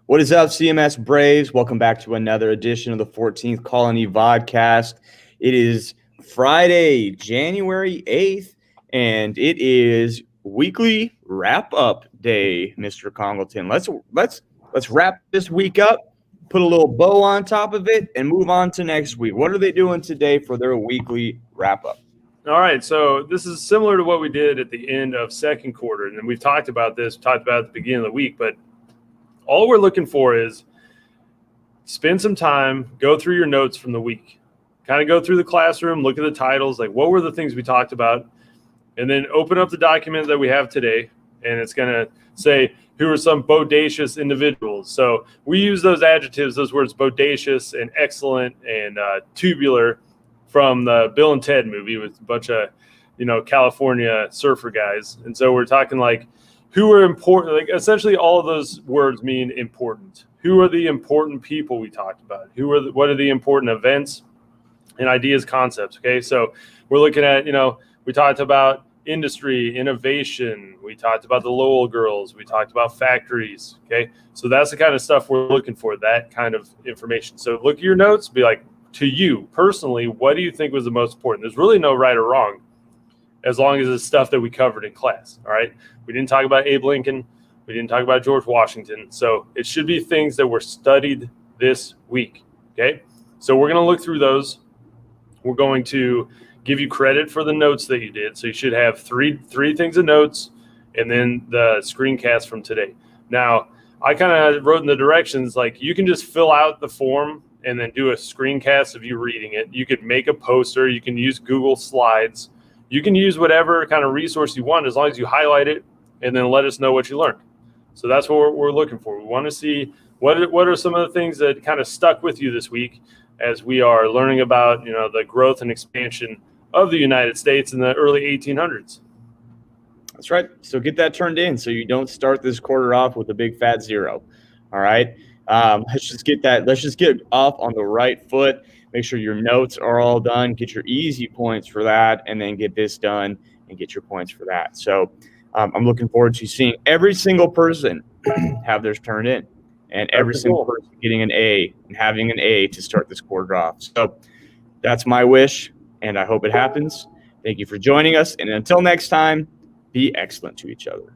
What is up, CMS Braves? Welcome back to another edition of the 14th Colony Vodcast. It is Friday, January 8th, and it is weekly wrap-up day, Mr. Congleton. Let's wrap this week up, put a little bow on top of it, and move on to next week. What are they doing today for their weekly wrap-up? All right, so this is similar to what we did at the end of second quarter, and we've talked about this, at the beginning of the week, but all we're looking for is spend some time, go through your notes from the week, kind of go through the classroom, look at the titles, like what were the things we talked about, and then open up the document that we have today, and it's going to say who are some bodacious individuals. So we use those adjectives, those words bodacious and excellent and tubular from the Bill and Ted movie with a bunch of, California surfer guys. And so we're talking like, who are important? Like essentially, all of those words mean important. Who are the important people we talked about? What are the important events and ideas, concepts? Okay, so we're looking at, we talked about industry, innovation. We talked about the Lowell girls. We talked about factories. Okay, so that's the kind of stuff we're looking for. That kind of information. So look at your notes. Be like, to you personally, what do you think was the most important? There's really no right or wrong, as long as it's stuff that we covered in class. All right. We didn't talk about Abe Lincoln. We didn't talk about George Washington. So it should be things that were studied this week. Okay. So we're going to look through those. We're going to give you credit for the notes that you did. So you should have three things of notes and then the screencast from today. Now, I kind of wrote in the directions, like you can just fill out the form and then do a screencast of you reading it. You could make a poster. You can use Google Slides. You can use whatever kind of resource you want as long as you highlight it and then let us know what you learned. So that's what we're looking for. We want to see what are some of the things that kind of stuck with you this week as we are learning about, the growth and expansion of the United States in the early 1800s. That's right. So get that turned in so you don't start this quarter off with a big fat zero. All right. Let's just get off on the right foot. Make sure your notes are all done. Get your easy points for that, and then get this done and get your points for that. So I'm looking forward to seeing every single person have theirs turned in, and every single person getting an A and having an A to start this quarter off. So that's my wish, and I hope it happens. Thank you for joining us, and until next time, be excellent to each other.